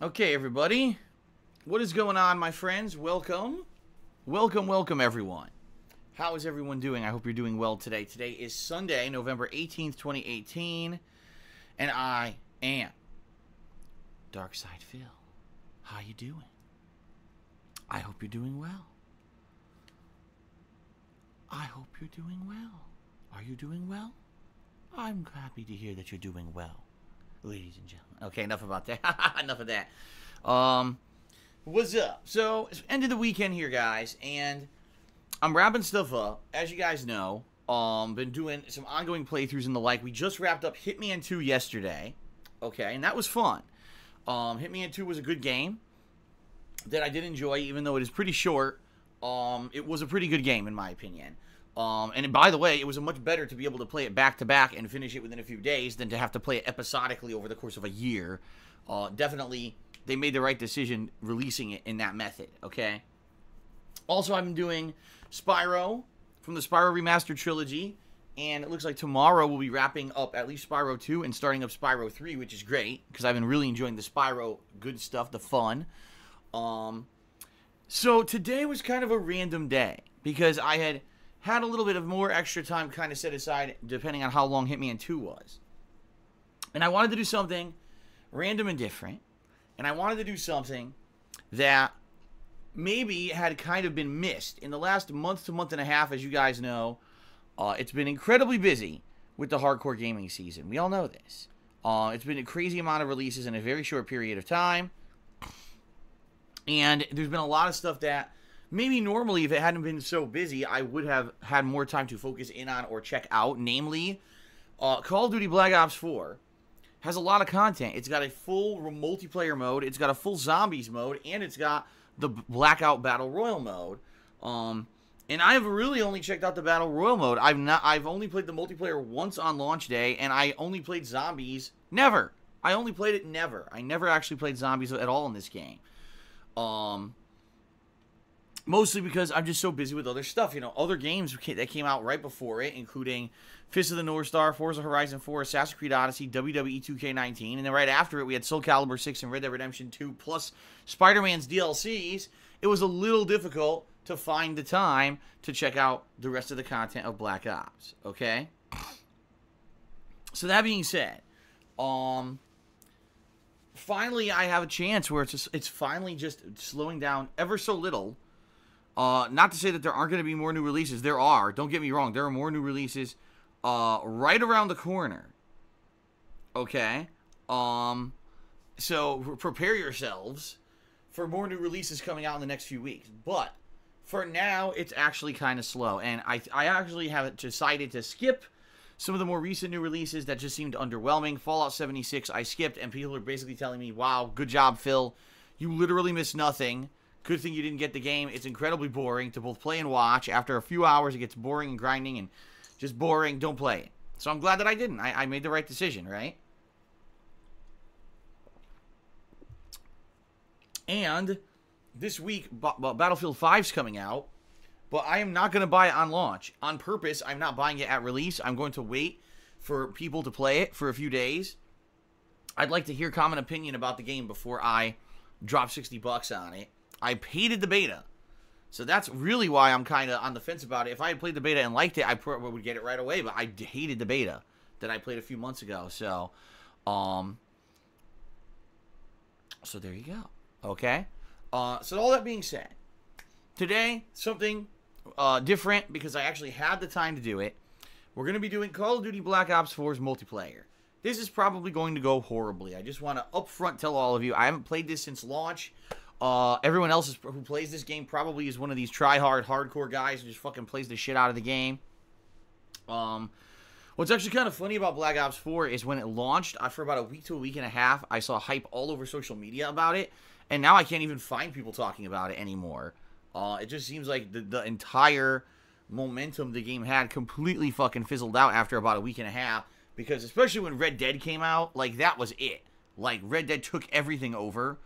Okay, everybody. What is going on, my friends? Welcome. Welcome, everyone. How is everyone doing? I hope you're doing well today. Today is Sunday, November 18th, 2018, and I am Darkside Phil. How you doing? I hope you're doing well. I hope you're doing well. Are you doing well? I'm happy to hear that you're doing well, ladies and gentlemen. Okay, enough about that. Enough of that. What's up? So, it's end of the weekend here, guys, and I'm wrapping stuff up. As you guys know, been doing some ongoing playthroughs and the like. We just wrapped up Hitman 2 yesterday, okay, and that was fun. Hitman 2 was a good game that I did enjoy, even though it is pretty short. It was a pretty good game, in my opinion. And by the way, it was much better to be able to play it back-to-back and finish it within a few days than to have to play it episodically over the course of a year. Definitely, they made the right decision releasing it in that method, okay? Also, I've been doing Spyro from the Spyro Remastered Trilogy, and it looks like tomorrow we'll be wrapping up at least Spyro 2 and starting up Spyro 3, which is great, because I've been really enjoying the Spyro good stuff, the fun. So today was kind of a random day, because I had a little bit of more extra time kind of set aside depending on how long Hitman 2 was. And I wanted to do something random and different. And I wanted to do something that maybe had kind of been missed. In the last month to month and a half, as you guys know, it's been incredibly busy with the hardcore gaming season. We all know this. It's been a crazy amount of releases in a very short period of time. And there's been a lot of stuff that maybe normally, if it hadn't been so busy, I would have had more time to focus in on or check out. Namely, Call of Duty Black Ops 4 has a lot of content. It's got a full multiplayer mode, it's got a full zombies mode, and it's got the Blackout Battle Royal mode. And I've really only checked out the Battle Royal mode. I've only played the multiplayer once on launch day, and I only played zombies never. I only played it never. I never actually played zombies at all in this game. Mostly because I'm just so busy with other stuff. You know, other games that came out right before it, including Fist of the North Star, Forza Horizon 4, Assassin's Creed Odyssey, WWE 2K19. And then right after it, we had Soul Calibur 6 and Red Dead Redemption 2, plus Spider-Man's DLCs. It was a little difficult to find the time to check out the rest of the content of Black Ops. Okay? So that being said, finally I have a chance where it's finally just slowing down ever so little. Not to say that there aren't going to be more new releases. There are. Don't get me wrong. There are more new releases right around the corner. Okay? So prepare yourselves for more new releases coming out in the next few weeks. But for now, it's actually kind of slow. And I actually have decided to skip some of the more recent new releases that just seemed underwhelming. Fallout 76 I skipped, and people are basically telling me, wow, good job, Phil. You literally missed nothing. Good thing you didn't get the game. It's incredibly boring to both play and watch. After a few hours, it gets boring and grinding and just boring. Don't play it. So I'm glad that I didn't. I made the right decision, right? And this week, Battlefield 5's coming out, but I am not going to buy it on launch. On purpose, I'm not buying it at release. I'm going to wait for people to play it for a few days. I'd like to hear common opinion about the game before I drop $60 on it. I hated the beta. So that's really why I'm kind of on the fence about it. If I had played the beta and liked it, I probably would get it right away. But I hated the beta that I played a few months ago. So, so there you go. Okay? So all that being said, today, something different because I actually had the time to do it. We're going to be doing Call of Duty Black Ops 4's multiplayer. This is probably going to go horribly. I just want to upfront tell all of you, I haven't played this since launch. Everyone else who plays this game probably is one of these try-hard, hardcore guys who just fucking plays the shit out of the game. What's actually kind of funny about Black Ops 4 is when it launched, for about a week to a week and a half, I saw hype all over social media about it, and now I can't even find people talking about it anymore. It just seems like the entire momentum the game had completely fucking fizzled out after about a week and a half, because especially when Red Dead came out, like, that was it. Like, Red Dead took everything over.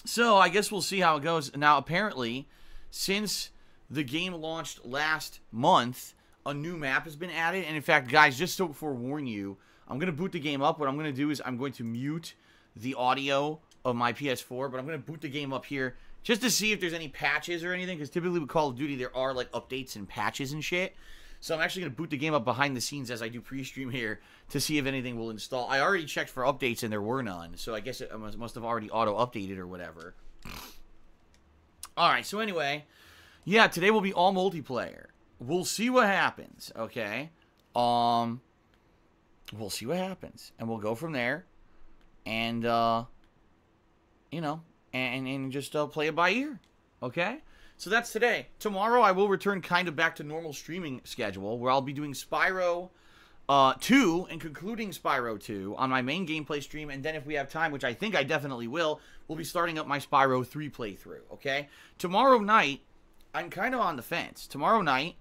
So I guess we'll see how it goes. Now, apparently, since the game launched last month, a new map has been added. And in fact, guys, just to forewarn you, I'm going to boot the game up. What I'm going to do is I'm going to mute the audio of my PS4, but I'm going to boot the game up here just to see if there's any patches or anything, because typically with Call of Duty, there are, like, updates and patches and shit. So I'm actually going to boot the game up behind the scenes as I do pre-stream here to see if anything will install. I already checked for updates, and there were none, so I guess it must have already auto-updated or whatever. Alright, so anyway, yeah, today will be all multiplayer. We'll see what happens, okay? We'll see what happens, and we'll go from there, and, you know, and just play it by ear, okay? So that's today. Tomorrow I will return kind of back to normal streaming schedule, where I'll be doing Spyro 2 and concluding Spyro 2 on my main gameplay stream, and then if we have time, which I think I definitely will, we'll be starting up my Spyro 3 playthrough, okay? Tomorrow night, I'm kind of on the fence. Tomorrow night,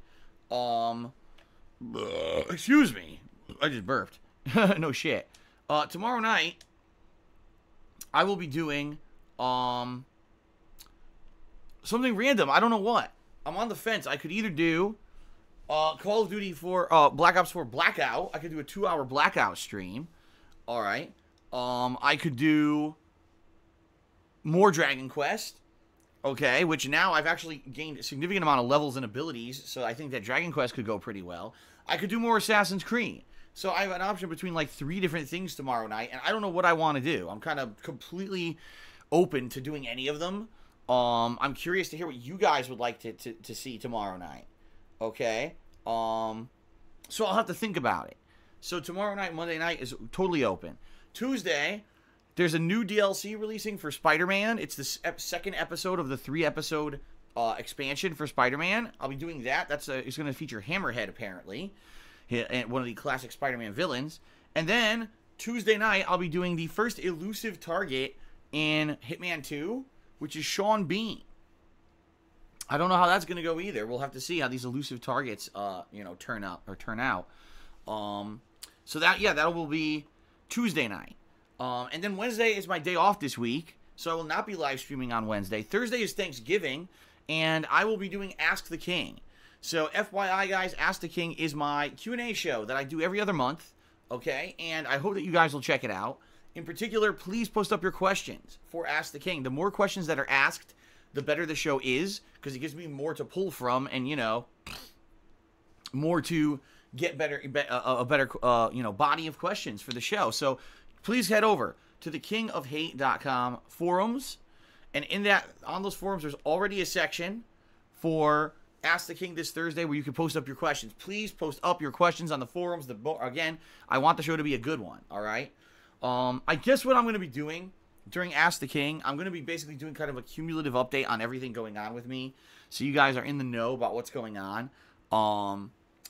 excuse me, I just burped. No shit. Tomorrow night, I will be doing, something random. I don't know what. I'm on the fence. I could either do Call of Duty for Black Ops 4 Blackout. I could do a 2-hour Blackout stream. Alright. I could do more Dragon Quest. Okay, which now I've actually gained a significant amount of levels and abilities, so I think that Dragon Quest could go pretty well. I could do more Assassin's Creed. So I have an option between like 3 different things tomorrow night, and I don't know what I want to do. I'm kind of completely open to doing any of them. I'm curious to hear what you guys would like to see tomorrow night. Okay? So I'll have to think about it. So tomorrow night, Monday night, is totally open. Tuesday, there's a new DLC releasing for Spider-Man. It's the second episode of the 3-episode expansion for Spider-Man. I'll be doing that. It's going to feature Hammerhead, apparently. One of the classic Spider-Man villains. And then, Tuesday night, I'll be doing the first elusive target in Hitman 2, which is Sean Bean. I don't know how that's going to go either. We'll have to see how these elusive targets, turn out. So that will be Tuesday night. And then Wednesday is my day off this week, so I will not be live streaming on Wednesday. Thursday is Thanksgiving, and I will be doing Ask the King. So FYI, guys, Ask the King is my Q&A show that I do every other month, okay? And I hope that you guys will check it out. In particular, please post up your questions for Ask the King. The more questions that are asked, the better the show is, because it gives me more to pull from and, more to get a better body of questions for the show. So please head over to thekingofhate.com forums, and on those forums, there's already a section for Ask the King this Thursday where you can post up your questions. Please post up your questions on the forums. Again, I want the show to be a good one, all right? I guess what I'm going to be doing during Ask the King, I'm going to be basically doing kind of a cumulative update on everything going on with me, so you guys are in the know about what's going on,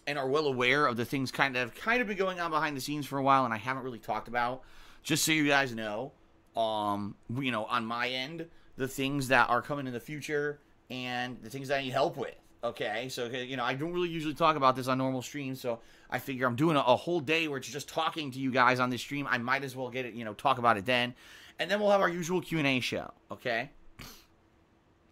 and are well aware of the things kind of been going on behind the scenes for a while, and I haven't really talked about, just so you guys know, on my end, the things that are coming in the future, and the things that I need help with. Okay, so, I don't really usually talk about this on normal streams, so I figure I'm doing a whole day where it's just talking to you guys on this stream. I might as well get it, talk about it then. And then we'll have our usual Q&A show, okay?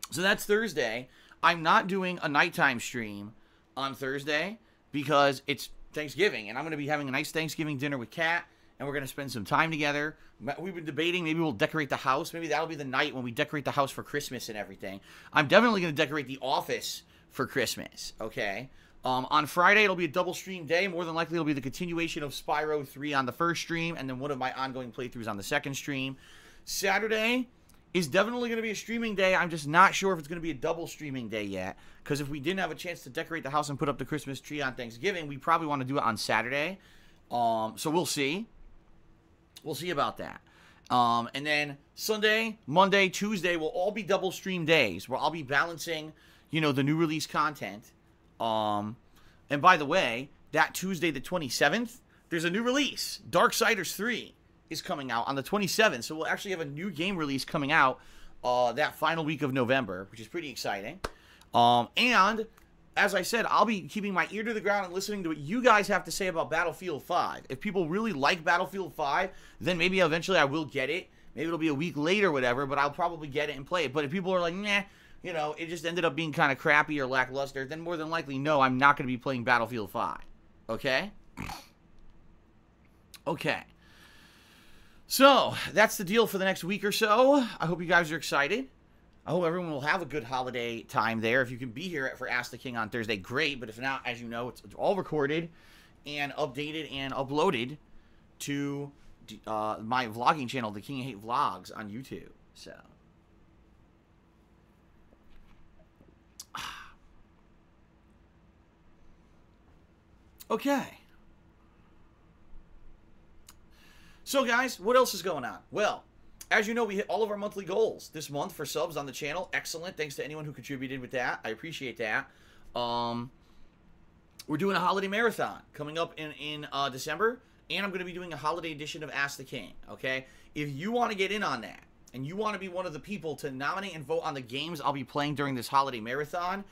So that's Thursday. I'm not doing a nighttime stream on Thursday because it's Thanksgiving, and I'm going to be having a nice Thanksgiving dinner with Kat, and we're going to spend some time together. We've been debating, maybe we'll decorate the house. Maybe that'll be the night when we decorate the house for Christmas and everything. I'm definitely going to decorate the office for Christmas, okay? On Friday, it'll be a double stream day. More than likely, it'll be the continuation of Spyro 3 on the first stream, and then one of my ongoing playthroughs on the second stream. Saturday is definitely going to be a streaming day. I'm just not sure if it's going to be a double streaming day yet, because if we didn't have a chance to decorate the house and put up the Christmas tree on Thanksgiving, we probably want to do it on Saturday. So we'll see. We'll see about that. And then Sunday, Monday, Tuesday will all be double stream days, where I'll be balancing the new release content. And by the way, that Tuesday the 27th, there's a new release. Darksiders 3 is coming out on the 27th. So we'll actually have a new game release coming out that final week of November, which is pretty exciting. And as I said, I'll be keeping my ear to the ground and listening to what you guys have to say about Battlefield 5. If people really like Battlefield 5, then maybe eventually I will get it. Maybe it'll be a week late or whatever, but I'll probably get it and play it. But if people are like, nah, it just ended up being kind of crappy or lackluster, then more than likely, no, I'm not going to be playing Battlefield 5. Okay? Okay. So, that's the deal for the next week or so. I hope you guys are excited. I hope everyone will have a good holiday time there. If you can be here for Ask the King on Thursday, great. But if not, as you know, it's all recorded and updated and uploaded to my vlogging channel, The King of Hate Vlogs, on YouTube. So, okay. So, guys, what else is going on? Well, as you know, we hit all of our monthly goals this month for subs on the channel. Excellent. Thanks to anyone who contributed with that. I appreciate that. We're doing a holiday marathon coming up in December, and I'm going to be doing a holiday edition of Ask the King, okay? If you want to get in on that, and you want to be one of the people to nominate and vote on the games I'll be playing during this holiday marathon,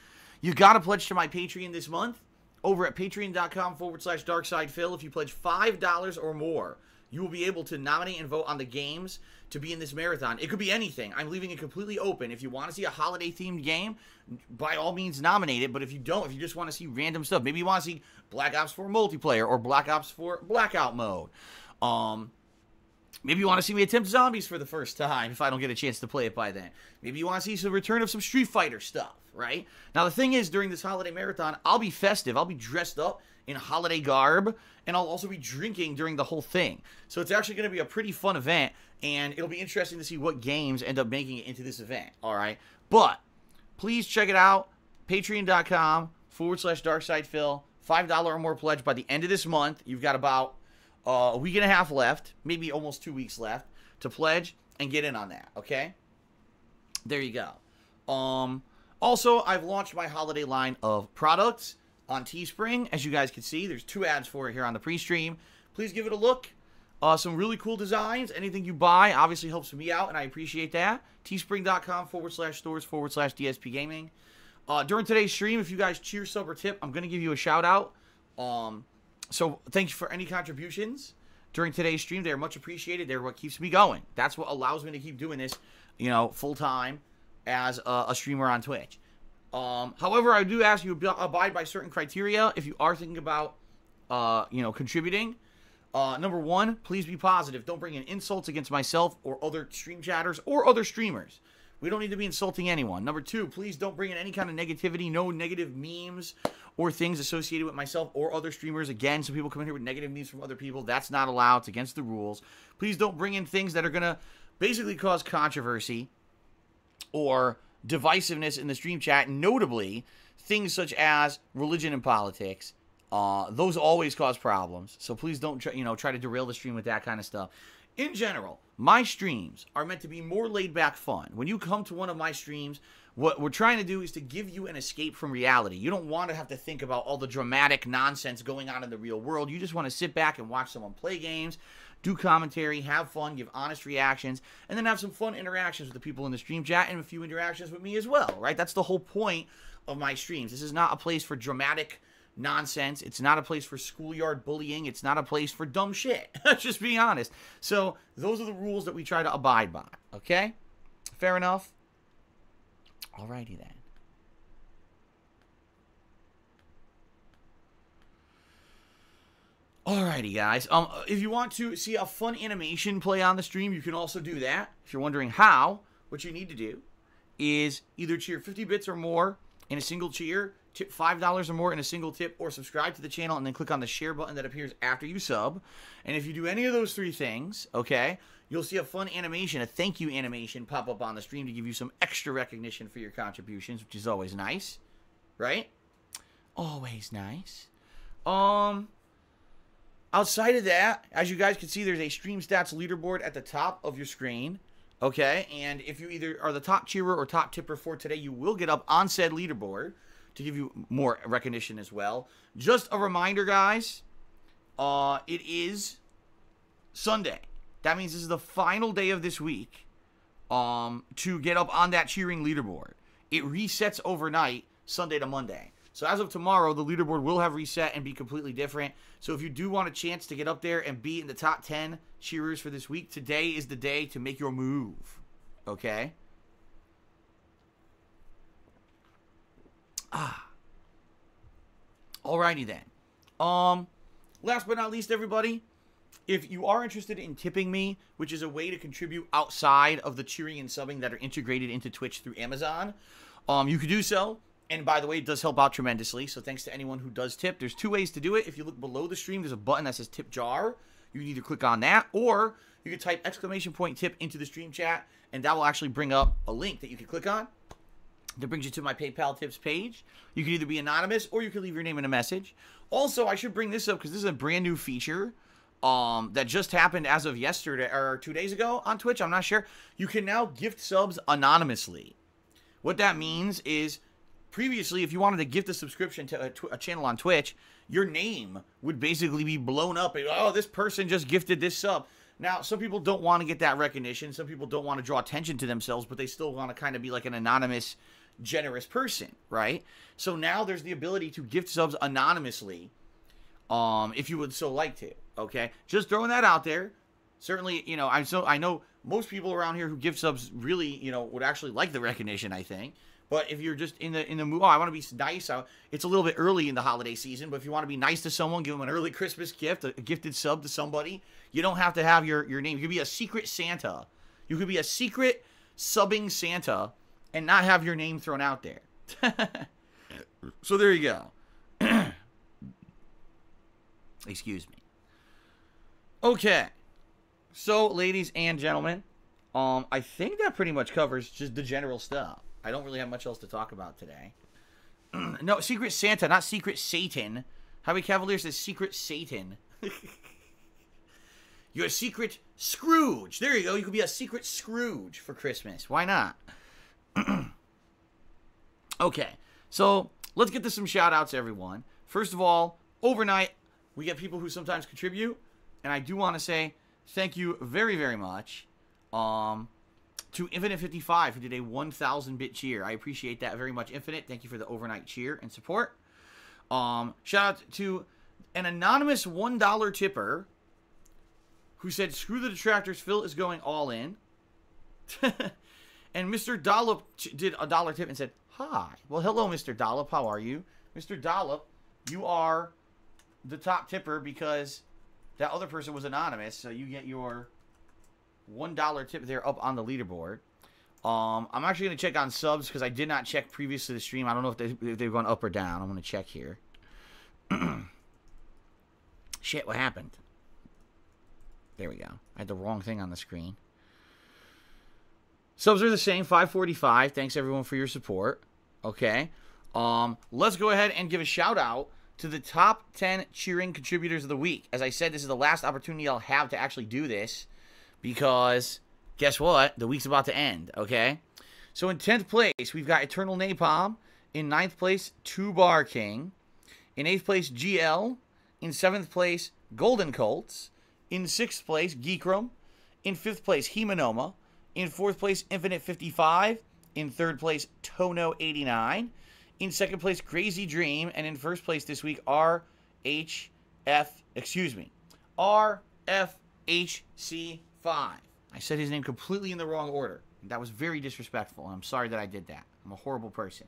you got to pledge to my Patreon this month over at patreon.com/darksidefil. If you pledge $5 or more, you will be able to nominate and vote on the games to be in this marathon. It could be anything. I'm leaving it completely open. If you want to see a holiday-themed game, by all means nominate it. But if you don't, if you just want to see random stuff, maybe you want to see Black Ops 4 multiplayer or Black Ops 4 blackout mode. Maybe you want to see me attempt zombies for the first time if I don't get a chance to play it by then. Maybe you want to see some return of some Street Fighter stuff, right? Now, the thing is, during this holiday marathon, I'll be festive. I'll be dressed up in holiday garb, and I'll also be drinking during the whole thing. So it's actually going to be a pretty fun event, and it'll be interesting to see what games end up making it into this event, all right? But please check it out, patreon.com/darksidefil, $5 or more pledge by the end of this month. You've got about a week and a half left, maybe almost 2 weeks left, to pledge and get in on that, okay? There you go. Also, I've launched my holiday line of products on Teespring. As you guys can see, there's 2 ads for it here on the pre-stream. Please give it a look. Some really cool designs. Anything you buy obviously helps me out, and I appreciate that. Teespring.com/stores/DSPGaming. During today's stream, if you guys cheer, sub, or tip, I'm going to give you a shout-out. So thank you for any contributions during today's stream. They're much appreciated. They're what keeps me going. That's what allows me to keep doing this, you know, full-time as a streamer on Twitch. However, I do ask you to abide by certain criteria if you are thinking about, you know, contributing. Number 1, please be positive. Don't bring in insults against myself or other stream chatters or other streamers. We don't need to be insulting anyone. Number 2, please don't bring in any kind of negativity, no negative memes or things associated with myself or other streamers. Again, some people come in here with negative memes from other people. That's not allowed. It's against the rules. Please don't bring in things that are going to basically cause controversy or divisiveness in the stream chat, notably things such as religion and politics. Those always cause problems, so please don't try to derail the stream with that kind of stuff. In general, my streams are meant to be more laid-back fun. When you come to one of my streams, what we're trying to do is to give you an escape from reality. You don't want to have to think about all the dramatic nonsense going on in the real world. You just want to sit back and watch someone play games, do commentary, have fun, give honest reactions, and then have some fun interactions with the people in the stream chat and a few interactions with me as well, right? That's the whole point of my streams. This is not a place for dramatic nonsense. It's not a place for schoolyard bullying. It's not a place for dumb shit. Just being honest. So those are the rules that we try to abide by, okay? Fair enough? Alrighty then. Alrighty, guys. If you want to see a fun animation play on the stream, you can also do that. If you're wondering how, what you need to do is either cheer 50 bits or more in a single cheer, tip $5 or more in a single tip, or subscribe to the channel and then click on the share button that appears after you sub. And if you do any of those 3 things, okay, you'll see a fun animation, a thank you animation pop up on the stream to give you some extra recognition for your contributions, which is always nice, right? Always nice. Outside of that, as you guys can see, there's a stream stats leaderboard at the top of your screen, okay? And if you either are the top cheerer or top tipper for today, you will get up on said leaderboard to give you more recognition as well. Just a reminder, guys, it is Sunday. That means this is the final day of this week to get up on that cheering leaderboard. It resets overnight, Sunday to Monday. So as of tomorrow, the leaderboard will have reset and be completely different. So if you do want a chance to get up there and be in the top 10 cheerers for this week, today is the day to make your move. Okay? Alrighty then. Last but not least, everybody, if you are interested in tipping me, which is a way to contribute outside of the cheering and subbing that are integrated into Twitch through Amazon, you could do so. And by the way, it does help out tremendously. So thanks to anyone who does tip. There's 2 ways to do it. If you look below the stream, there's a button that says tip jar. You can either click on that, or you can type !tip into the stream chat, and that will actually bring up a link that you can click on. That brings you to my PayPal tips page. You can either be anonymous, or you can leave your name in a message. Also, I should bring this up because this is a brand new feature that just happened as of yesterday or 2 days ago on Twitch. I'm not sure. You can now gift subs anonymously. What that means is, previously, if you wanted to gift a subscription to a channel on Twitch, your name would basically be blown up. And, oh, this person just gifted this sub. Now, some people don't want to get that recognition. Some people don't want to draw attention to themselves, but they still want to kind of be like an anonymous, generous person, right? So now there's the ability to gift subs anonymously, if you would so like to, okay? Just throwing that out there. Certainly, you know, I know most people around here who gift subs really, you know, would actually like the recognition, I think. But if you're just in the mood, oh, I want to be nice. It's a little bit early in the holiday season, but if you want to be nice to someone, give them an early Christmas gift, a gifted sub to somebody, you don't have to have your name. You could be a secret Santa. You could be a secret subbing Santa and not have your name thrown out there. So there you go. Excuse me. Okay. So, ladies and gentlemen, I think that pretty much covers just the general stuff. I don't really have much else to talk about today. No, Secret Santa, not Secret Satan. Howie Cavalier says Secret Satan. You're a secret Scrooge. There you go. You could be a secret Scrooge for Christmas. Why not? Okay, so let's get to some shout-outs, everyone. First of all, overnight, we get people who sometimes contribute, and I do want to say thank you very, very much. To Infinite55, who did a 1,000-bit cheer. I appreciate that very much, Infinite. Thank you for the overnight cheer and support. Shout out to an anonymous $1 tipper who said, screw the detractors, Phil is going all in. And Mr. Dollop did a $1 tip and said, hi. Well, hello, Mr. Dollop. How are you? Mr. Dollop, you are the top tipper because that other person was anonymous, so you get your $1 tip there up on the leaderboard. I'm actually going to check on subs because I did not check previous to the stream. I don't know if they've gone up or down. I'm going to check here. Shit, what happened? There we go. I had the wrong thing on the screen. Subs are the same, 545. Thanks, everyone, for your support. Okay. Let's go ahead and give a shout-out to the top 10 cheering contributors of the week. As I said, this is the last opportunity I'll have to actually do this. Because, guess what? The week's about to end, okay? So in 10th place, we've got Eternal Napalm. In 9th place, 2-Bar King. In 8th place, GL. In 7th place, Golden Colts. In 6th place, Geekrum. In 5th place, Hemanoma. In 4th place, Infinite55. In 3rd place, Tono89. In 2nd place, Crazy Dream. And in 1st place this week, RFHC5. I said his name completely in the wrong order. That was very disrespectful, and I'm sorry that I did that. I'm a horrible person.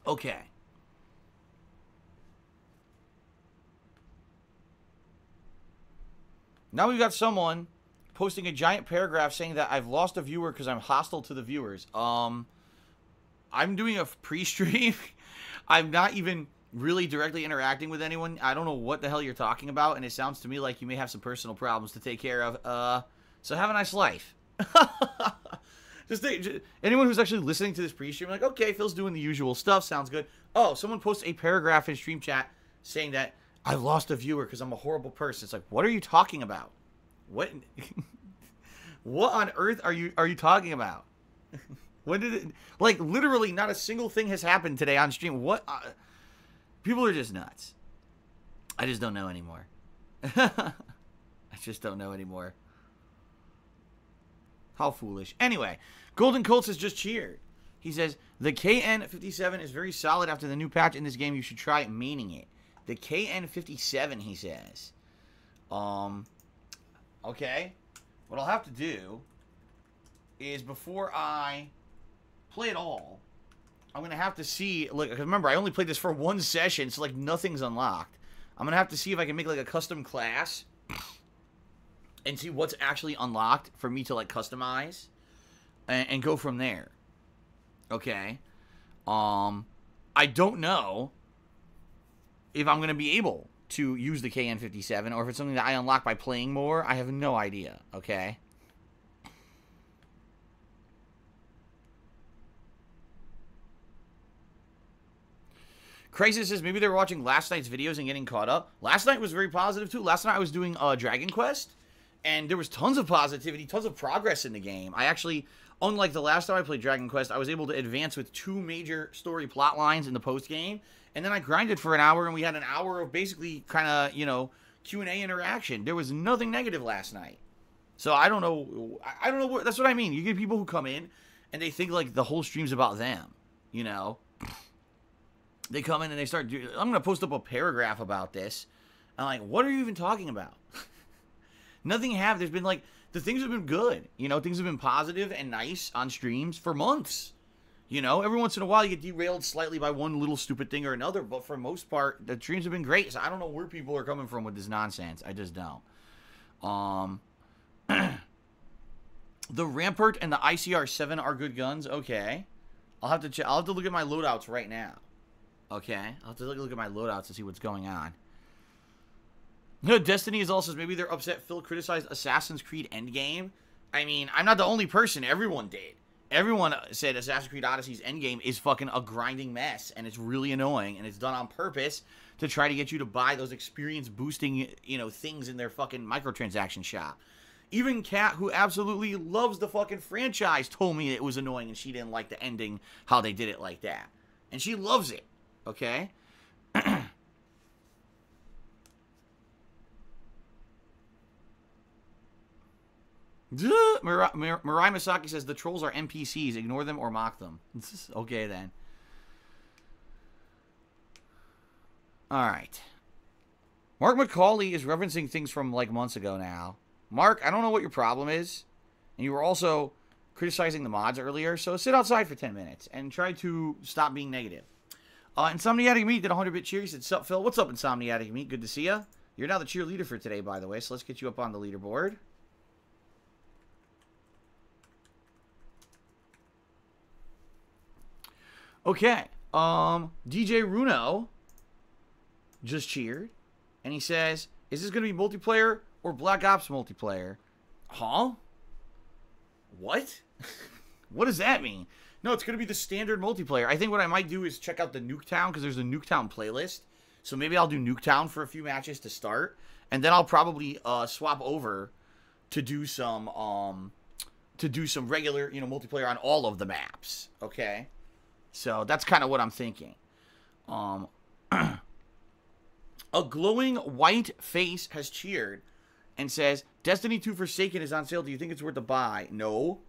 Okay. Now we've got someone posting a giant paragraph saying that I've lost a viewer because I'm hostile to the viewers. I'm doing a pre-stream. I'm not even really directly interacting with anyone. I don't know what the hell you're talking about, and it sounds to me like you may have some personal problems to take care of. So have a nice life. just anyone who's actually listening to this pre-stream, like, okay, Phil's doing the usual stuff. Sounds good. Oh, someone posts a paragraph in stream chat saying that I've lost a viewer because I'm a horrible person. It's like, what are you talking about? What? What on earth are you talking about? When did it? Like, literally, not a single thing has happened today on stream. What? People are just nuts. I just don't know anymore. I just don't know anymore. How foolish. Anyway, Golden Colts has just cheered. He says, the KN57 is very solid after the new patch in this game. You should try meaning it. The KN57, he says. Okay. What I'll have to do is before I play it all, I'm gonna have to see. Like, remember, I only played this for one session, so like nothing's unlocked. I'm gonna have to see if I can make like a custom class and see what's actually unlocked for me to like customize and go from there. Okay. I don't know if I'm gonna be able to use the KN57 or if it's something that I unlock by playing more. I have no idea. Okay. Crisis says maybe they were watching last night's videos and getting caught up. Last night was very positive too. Last night I was doing Dragon Quest, and there was tons of positivity, tons of progress in the game. I actually, unlike the last time I played Dragon Quest, I was able to advance with 2 major story plot lines in the post game, and then I grinded for an hour, and we had an hour of basically kind of, you know, Q&A interaction. There was nothing negative last night. So I don't know. I don't know what. That's what I mean. You get people who come in and they think like the whole stream's about them. You know. They come in and they start. I'm gonna post up a paragraph about this. I'm like, what are you even talking about? Nothing have. There's been like the things have been good. You know, things have been positive and nice on streams for months. You know, every once in a while you get derailed slightly by one little stupid thing or another, but for the most part, the streams have been great. So I don't know where people are coming from with this nonsense. I just don't. The Rampart and the ICR-7 are good guns. Okay, I'll have to check. I'll have to look at my loadouts right now. Okay, I'll have to look at my loadouts to see what's going on. No, Destiny is also, maybe they're upset Phil criticized Assassin's Creed Endgame. I mean, I'm not the only person. Everyone did. Everyone said Assassin's Creed Odyssey's Endgame is fucking a grinding mess, and it's really annoying, and it's done on purpose to try to get you to buy those experience-boosting, you know, things in their fucking microtransaction shop. Even Kat, who absolutely loves the fucking franchise, told me it was annoying, and she didn't like the ending, how they did it like that. And she loves it. Okay? Mirai Masaki says the trolls are NPCs. Ignore them or mock them. Okay, then. Alright. Mark McCauley is referencing things from, like, months ago now. Mark, I don't know what your problem is. And you were also criticizing the mods earlier, so sit outside for 10 minutes and try to stop being negative. Insomniatic Meat did 100-bit cheer. He said, sup, Phil? What's up, Insomniatic Meat? Good to see ya. You're now the cheerleader for today, by the way, so let's get you up on the leaderboard. Okay. DJ Runo just cheered, and he says, is this going to be multiplayer or Black Ops multiplayer? Huh? What? What does that mean? No, it's going to be the standard multiplayer. I think what I might do is check out the Nuketown, because there's a Nuketown playlist. So maybe I'll do Nuketown for a few matches to start. And then I'll probably swap over to do some regular, you know, multiplayer on all of the maps. Okay? So that's kind of what I'm thinking. A glowing white face has cheered and says, Destiny 2 Forsaken is on sale. Do you think it's worth the buy? No.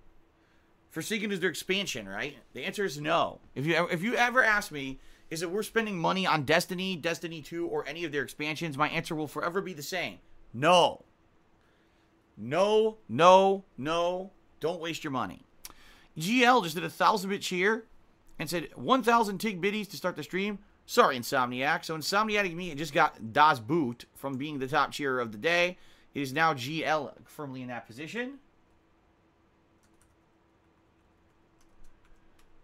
Forsaken is their expansion, right? The answer is no. If you ever ask me, is it worth spending money on Destiny, Destiny 2, or any of their expansions, my answer will forever be the same. No. No, no, no. Don't waste your money. GL just did a 1,000-bit cheer and said 1,000 TIG biddies to start the stream. Sorry, Insomniac. So Insomniac me just got Das Boot from being the top cheerer of the day. It is now GL firmly in that position.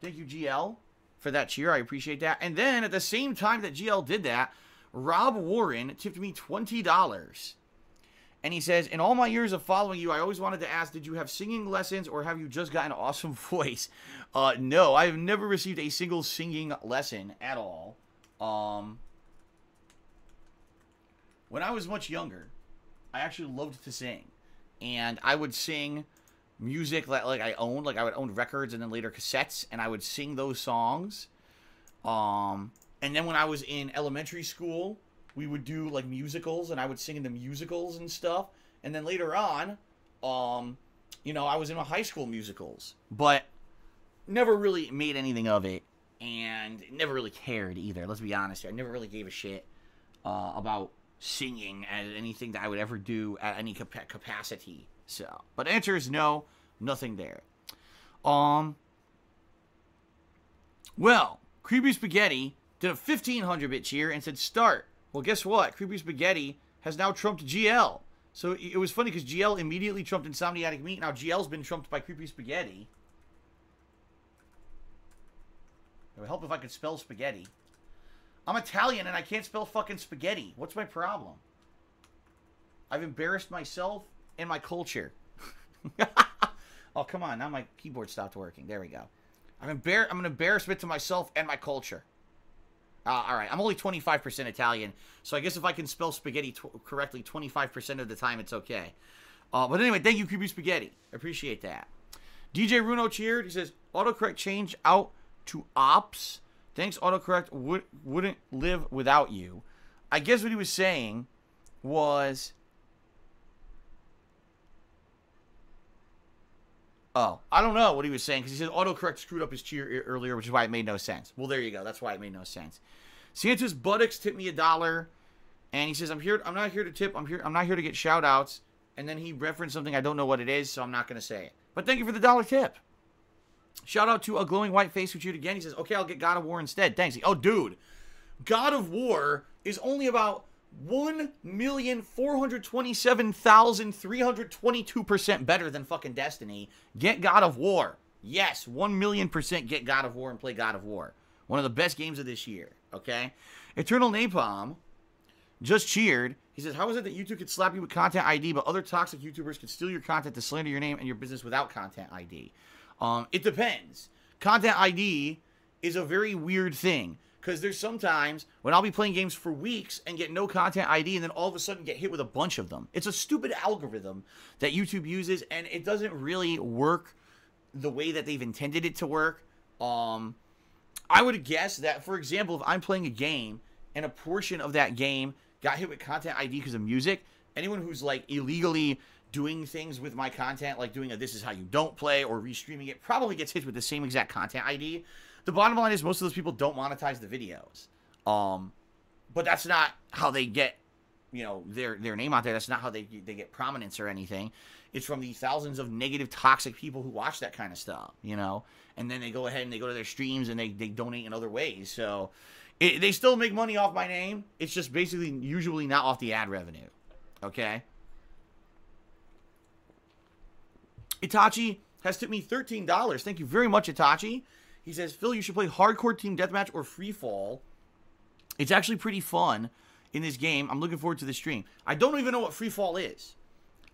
Thank you, GL, for that cheer. I appreciate that. And then, at the same time that GL did that, Rob Warren tipped me $20. And he says, in all my years of following you, I always wanted to ask, did you have singing lessons or have you just got an awesome voice? No, I have never received a single singing lesson at all. When I was much younger, I actually loved to sing. And I would sing music like I owned, like I would own records and then later cassettes, and I would sing those songs. And then when I was in elementary school, we would do like musicals, and I would sing in the musicals and stuff. And then later on, you know, I was in my high school musicals, but never really made anything of it, and never really cared either. Let's be honest here. I never really gave a shit about singing as anything that I would ever do at any capacity. So, but the answer is no, nothing there. Well, Creepy Spaghetti did a 1500-bit cheer and said start. Well, guess what? Creepy Spaghetti has now trumped GL. So it was funny because GL immediately trumped Insomniatic Meat. Now GL's been trumped by Creepy Spaghetti. It would help if I could spell spaghetti. I'm Italian and I can't spell fucking spaghetti. What's my problem? I've embarrassed myself and my culture. Oh, come on. Now my keyboard stopped working. There we go. I'm an embarrassment to myself and my culture. All right. I'm only 25% Italian, so I guess if I can spell spaghetti correctly 25% of the time, it's okay. But anyway, thank you, Creepy Spaghetti. I appreciate that. DJ Runo cheered. He says, autocorrect change out to ops. Thanks, autocorrect wouldn't live without you. I guess what he was saying was... Oh, I don't know what he was saying, because he said autocorrect screwed up his cheer earlier, which is why it made no sense. Well, there you go. That's why it made no sense. Santa's Buttocks tipped me $1, and he says, I'm not here to tip. I'm not here to get shout-outs. And then he referenced something. I don't know what it is, so I'm not going to say it. But thank you for the $1 tip. Shout out to a glowing white face who cheered again. He says, okay, I'll get God of War instead. Thanks. Oh, dude. God of War is only about 1,427,322% better than fucking Destiny. Get God of War. Yes, 1,000,000% get God of War and play God of War. One of the best games of this year, okay? Eternal Napalm just cheered. He says, how is it that YouTube could slap you with content ID, but other toxic YouTubers could steal your content to slander your name and your business without content ID? It depends. Content ID is a very weird thing. Because there's sometimes when I'll be playing games for weeks and get no content ID and then all of a sudden get hit with a bunch of them. It's a stupid algorithm that YouTube uses and it doesn't really work the way that they've intended it to work. I would guess that, for example, if I'm playing a game and a portion of that game got hit with content ID because of music, anyone who's like illegally doing things with my content, like doing a this is how you don't play or restreaming it, probably gets hit with the same exact content ID. The bottom line is most of those people don't monetize the videos. But that's not how they get, you know, their name out there. That's not how they get prominence or anything. It's from the thousands of negative, toxic people who watch that kind of stuff, you know. And then they go ahead and they go to their streams and they donate in other ways. So they still make money off my name. It's just basically usually not off the ad revenue. Okay? Itachi has tipped me $13. Thank you very much, Itachi. He says, Phil, you should play Hardcore Team Deathmatch or Free Fall. It's actually pretty fun in this game. I'm looking forward to the stream. I don't even know what Free Fall is.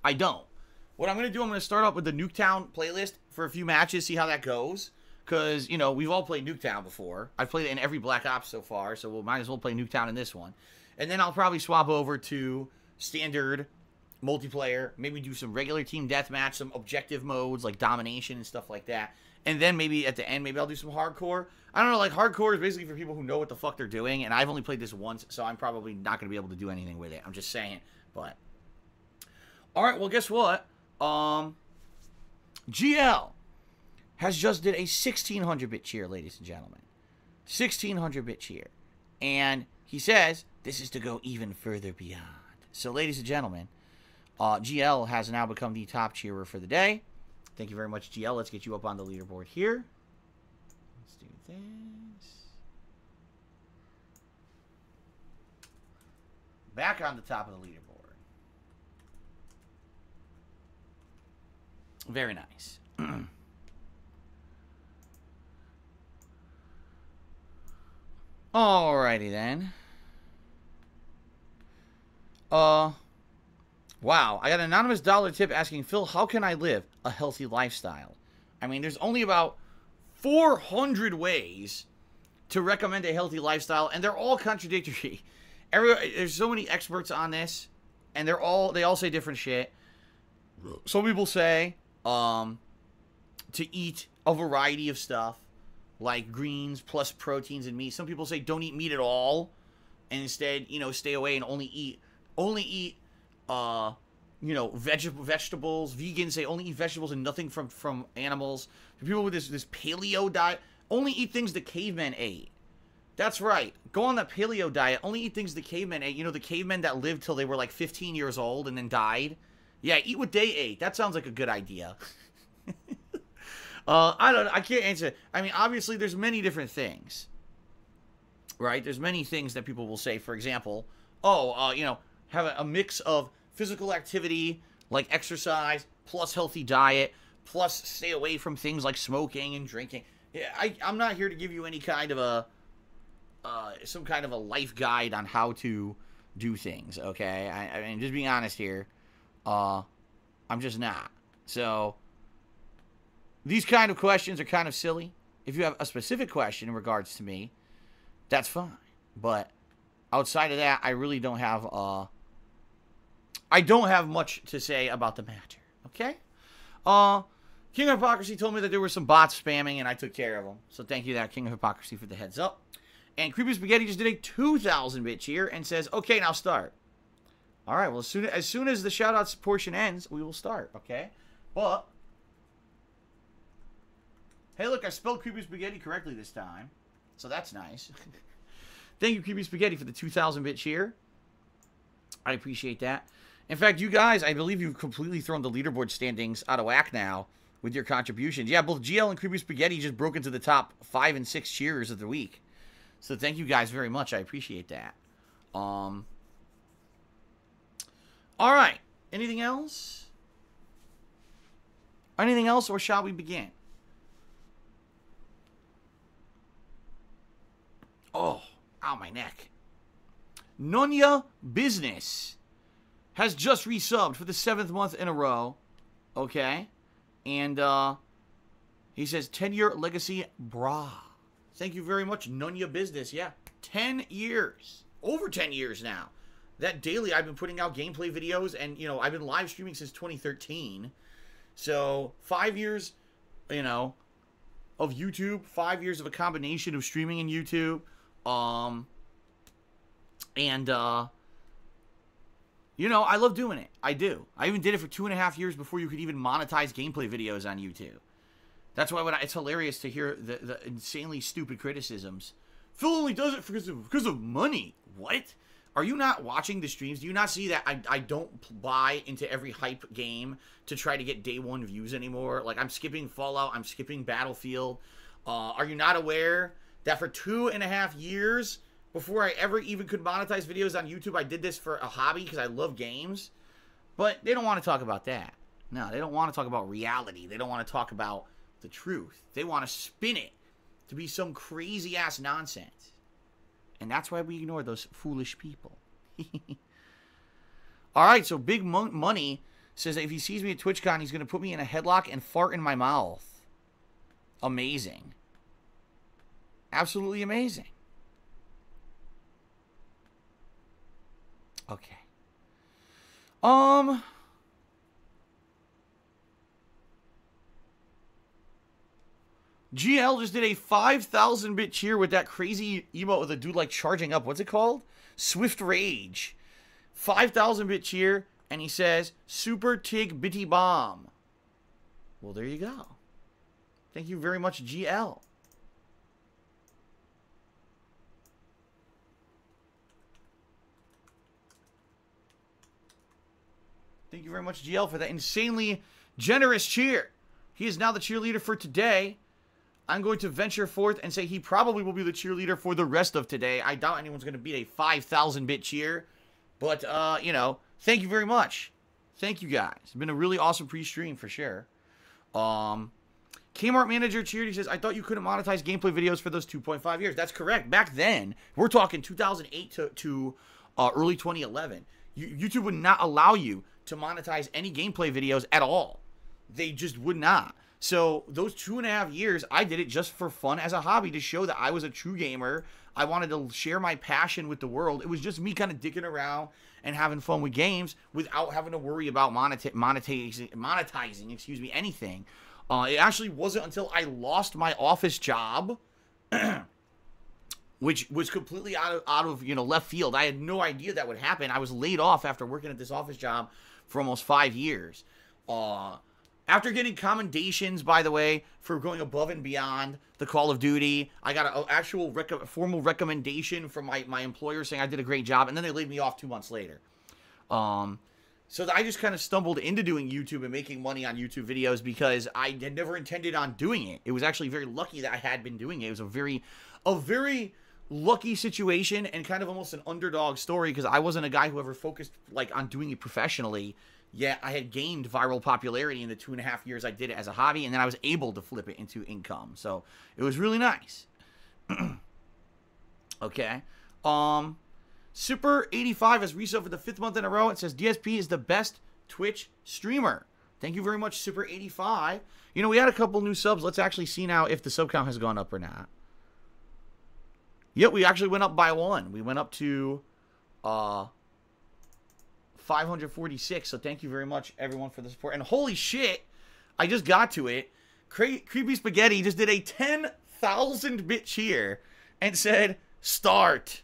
I don't. What I'm going to do, I'm going to start off with the Nuketown playlist for a few matches, see how that goes. Because, you know, we've all played Nuketown before. I've played it in every Black Ops so far, so we might as well play Nuketown in this one. And then I'll probably swap over to standard multiplayer, maybe do some regular Team Deathmatch, some objective modes like Domination and stuff like that. And then maybe at the end, maybe I'll do some hardcore. I don't know, like hardcore is basically for people who know what the fuck they're doing. And I've only played this once, so I'm probably not going to be able to do anything with it. I'm just saying. But, alright, well, guess what? GL has just did a 1600-bit cheer, ladies and gentlemen. 1600-bit cheer. And he says, this is to go even further beyond. So, ladies and gentlemen, GL has now become the top cheerer for the day. Thank you very much, GL. Let's get you up on the leaderboard here. Let's do this. Back on the top of the leaderboard. Very nice. Alrighty then. Wow, I got an anonymous $1 tip asking, Phil, how can I live a healthy lifestyle? I mean, there's only about 400 ways to recommend a healthy lifestyle, and they're all contradictory. There's so many experts on this, and they all say different shit. Some people say to eat a variety of stuff, like greens plus proteins and meat. Some people say don't eat meat at all, and instead, you know, stay away and only eat you know, vegetables. Vegans say only eat vegetables and nothing from animals. For people with this paleo diet, only eat things the cavemen ate. That's right. Go on that paleo diet. Only eat things the cavemen ate. You know, the cavemen that lived till they were like 15 years old and then died. Yeah, eat what they ate. That sounds like a good idea. I don't know. I can't answer. I mean, obviously, there's many different things, right? There's many things that people will say. For example, have a mix of physical activity, like exercise, plus healthy diet, plus stay away from things like smoking and drinking. Yeah, I'm not here to give you any kind of a, some kind of a life guide on how to do things, okay? I mean, just being honest here, I'm just not. So, these kind of questions are kind of silly. If you have a specific question in regards to me, that's fine. But outside of that, I really don't have much to say about the matter. Okay? King of Hypocrisy told me that there were some bots spamming, and I took care of them. So thank you, that King of Hypocrisy, for the heads up. And Creepy Spaghetti just did a 2,000-bit cheer and says, okay, now start. All right, well, as soon as the shout-outs portion ends, we will start, okay? But, hey, look, I spelled Creepy Spaghetti correctly this time. So that's nice. Thank you, Creepy Spaghetti, for the 2,000-bit cheer. I appreciate that. In fact, you guys, I believe you've completely thrown the leaderboard standings out of whack now with your contributions. Yeah, both GL and Creepy Spaghetti just broke into the top 5 and 6 cheers of the week. So thank you guys very much. I appreciate that. All right. Anything else? Anything else, or shall we begin? Oh, ow, my neck. Nunya Business has just resubbed for the 7th month in a row. Okay. And he says, 10-year legacy, brah. Thank you very much, Nunya Business. Yeah, 10 years. Over 10 years now. That daily I've been putting out gameplay videos, and, you know, I've been live streaming since 2013. So, 5 years, you know, of YouTube. 5 years of a combination of streaming and YouTube. You know, I love doing it. I do. I even did it for 2.5 years before you could even monetize gameplay videos on YouTube. That's why it's hilarious to hear the insanely stupid criticisms. Phil only does it because of money. What? Are you not watching the streams? Do you not see that I don't buy into every hype game to try to get day one views anymore? Like, I'm skipping Fallout. I'm skipping Battlefield. Are you not aware that for 2.5 years, before I ever even could monetize videos on YouTube, I did this for a hobby because I love games? But they don't want to talk about that. No, they don't want to talk about reality. They don't want to talk about the truth. They want to spin it to be some crazy-ass nonsense. And that's why we ignore those foolish people. Alright, so Big Money says that if he sees me at TwitchCon, he's going to put me in a headlock and fart in my mouth. Amazing. Absolutely amazing. Okay. GL just did a 5,000-bit cheer with that crazy emote with a dude like charging up. What's it called? Swift Rage. 5,000-bit cheer, and he says, Super Tig Bitty Bomb. Well, there you go. Thank you very much, GL. Thank you very much, GL, for that insanely generous cheer. He is now the cheerleader for today. I'm going to venture forth and say he probably will be the cheerleader for the rest of today. I doubt anyone's going to beat a 5,000-bit cheer. But, you know, thank you very much. Thank you, guys. It's been a really awesome pre-stream for sure. Kmart Manager cheered. He says, I thought you couldn't monetize gameplay videos for those 2.5 years. That's correct. Back then, we're talking 2008 to early 2011. YouTube would not allow you to monetize any gameplay videos at all. They just would not. So those 2.5 years, I did it just for fun as a hobby to show that I was a true gamer. I wanted to share my passion with the world. It was just me kind of dicking around and having fun with games without having to worry about monetizing, excuse me, anything. It actually wasn't until I lost my office job, which was completely out of you know, left field. I had no idea that would happen. I was laid off after working at this office job for almost 5 years. After getting commendations, by the way, for going above and beyond the Call of Duty, I got an actual formal recommendation from my employer saying I did a great job, and then they laid me off 2 months later. So I just kind of stumbled into doing YouTube and making money on YouTube videos because I had never intended on doing it. It was actually very lucky that I had been doing it. It was a very lucky situation and kind of almost an underdog story because I wasn't a guy who ever focused like on doing it professionally. Yet I had gained viral popularity in the 2.5 years I did it as a hobby, and then I was able to flip it into income. So it was really nice. Okay. Super 85 has resubbed for the 5th month in a row. It says DSP is the best Twitch streamer. Thank you very much, Super 85. You know, we had a couple new subs. Let's actually see now if the sub count has gone up or not. Yep, we actually went up by 1. We went up to 546. So thank you very much, everyone, for the support. And holy shit, I just got to it. Creepy Spaghetti just did a 10,000 bit cheer and said, start.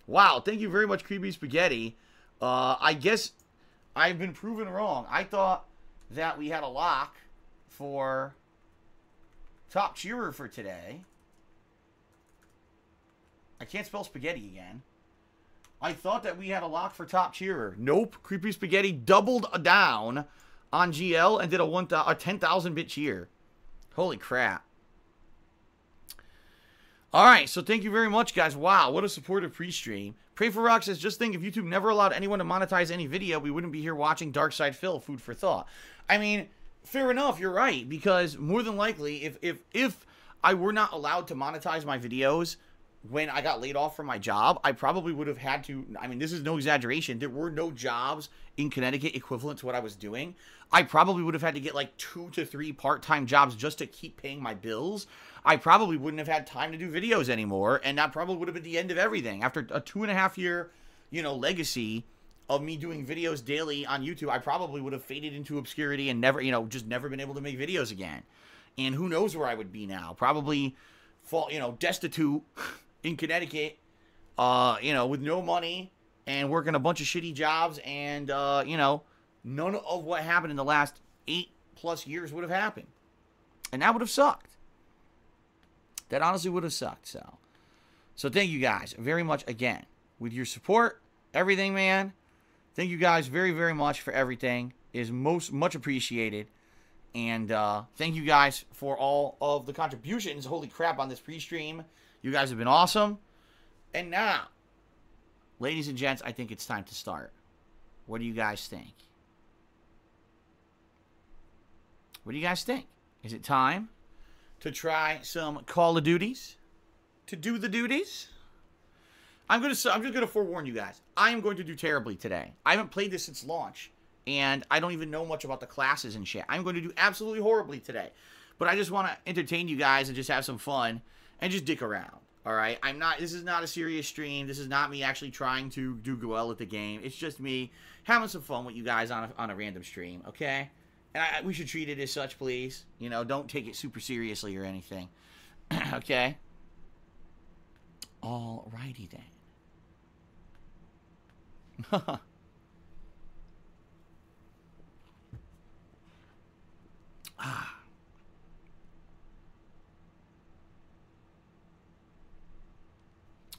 Wow, thank you very much, Creepy Spaghetti. I guess I've been proven wrong. I thought that we had a lock for top cheerer for today. I can't spell spaghetti again. I thought that we had a lock for top cheerer. Nope. Creepy Spaghetti doubled down on GL and did a 10,000 bit cheer. Holy crap. All right, so thank you very much, guys. Wow, what a supportive pre-stream. Pray for Rock says, just think if YouTube never allowed anyone to monetize any video, we wouldn't be here watching Darkside Phil. Food for thought. I mean, fair enough, you're right, because more than likely, if I were not allowed to monetize my videos when I got laid off from my job, I probably would have had to, I mean, this is no exaggeration, there were no jobs in Connecticut equivalent to what I was doing. I probably would have had to get like 2 to 3 part-time jobs just to keep paying my bills. I probably wouldn't have had time to do videos anymore, and that probably would have been the end of everything. After a 2.5 year, you know, legacy of me doing videos daily on YouTube, I probably would have faded into obscurity and never, you know, just never been able to make videos again. And who knows where I would be now? Probably, you know, destitute in Connecticut, you know, with no money and working a bunch of shitty jobs, and, you know, none of what happened in the last 8+ years would have happened. And that would have sucked. That honestly would have sucked. So thank you guys very much again with your support, everything, man. Thank you guys very, very much for everything. It is much appreciated. And thank you guys for all of the contributions. Holy crap, on this pre-stream. You guys have been awesome. And now, ladies and gents, I think it's time to start. What do you guys think? What do you guys think? Is it time to try some Call of Duties? To do the duties? I'm just gonna forewarn you guys. I am going to do terribly today. I haven't played this since launch, and I don't even know much about the classes and shit. I'm going to do absolutely horribly today. But I just want to entertain you guys and just have some fun and just dick around. Alright? This is not a serious stream. This is not me actually trying to do well at the game. It's just me having some fun with you guys on a random stream, okay? And we should treat it as such, please. You know, don't take it super seriously or anything. Okay? Alrighty then.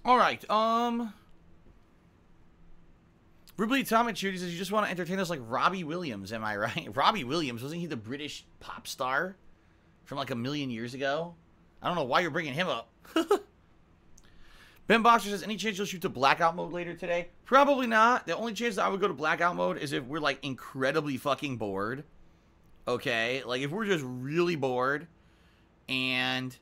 Alright, Ripley Atomic Shooter says, you just want to entertain us like Robbie Williams, am I right? Robbie Williams, wasn't he the British pop star from like 1,000,000 years ago? I don't know why you're bringing him up. Ben Boxer says, any chance you'll shoot to blackout mode later today? Probably not. The only chance that I would go to blackout mode is if we're like incredibly fucking bored. Okay? Like if we're just really bored and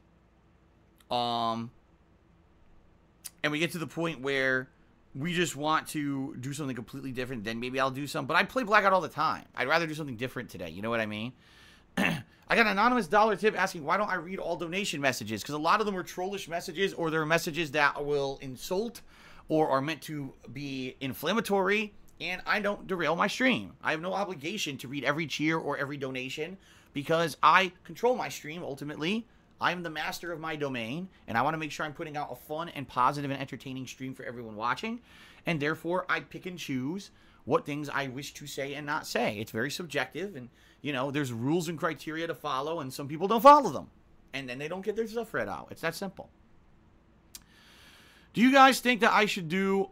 we get to the point where we just want to do something completely different, then maybe I'll do something. But I play Blackout all the time. I'd rather do something different today. You know what I mean? I got an anonymous dollar tip asking, why don't I read all donation messages? Because a lot of them are trollish messages, or they're messages that will insult or are meant to be inflammatory, and I don't derail my stream. I have no obligation to read every cheer or every donation because I control my stream ultimately. I'm the master of my domain, and I want to make sure I'm putting out a fun and positive and entertaining stream for everyone watching, and therefore I pick and choose what things I wish to say and not say. It's very subjective, and, you know, there's rules and criteria to follow, and some people don't follow them, and then they don't get their stuff read out. It's that simple. Do you guys think that I should do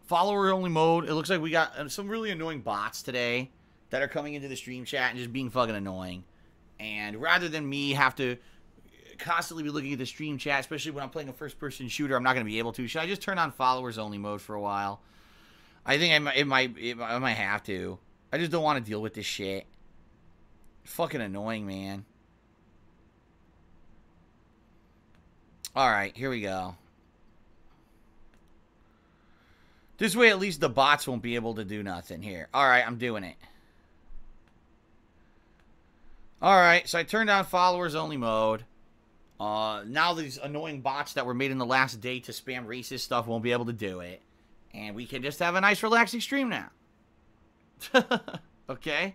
Follower only mode. It looks like we got some really annoying bots today that are coming into the stream chat and just being fucking annoying. And rather than me have to constantly be looking at the stream chat, especially when I'm playing a first-person shooter, I'm not going to be able to. Should I just turn on followers only mode for a while? I think I might have to. I just don't want to deal with this shit. Fucking annoying, man. Alright, here we go. This way, at least the bots won't be able to do nothing here. Alright, I'm doing it. Alright, so I turned on followers only mode. Now these annoying bots that were made in the last day to spam racist stuff won't be able to do it. And we can just have a nice relaxing stream now. Okay?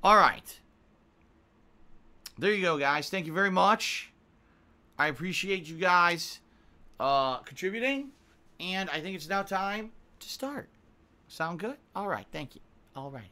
Alright. There you go, guys. Thank you very much. I appreciate you guys contributing. And I think it's now time to start. Sound good? Alright, thank you. Alrighty.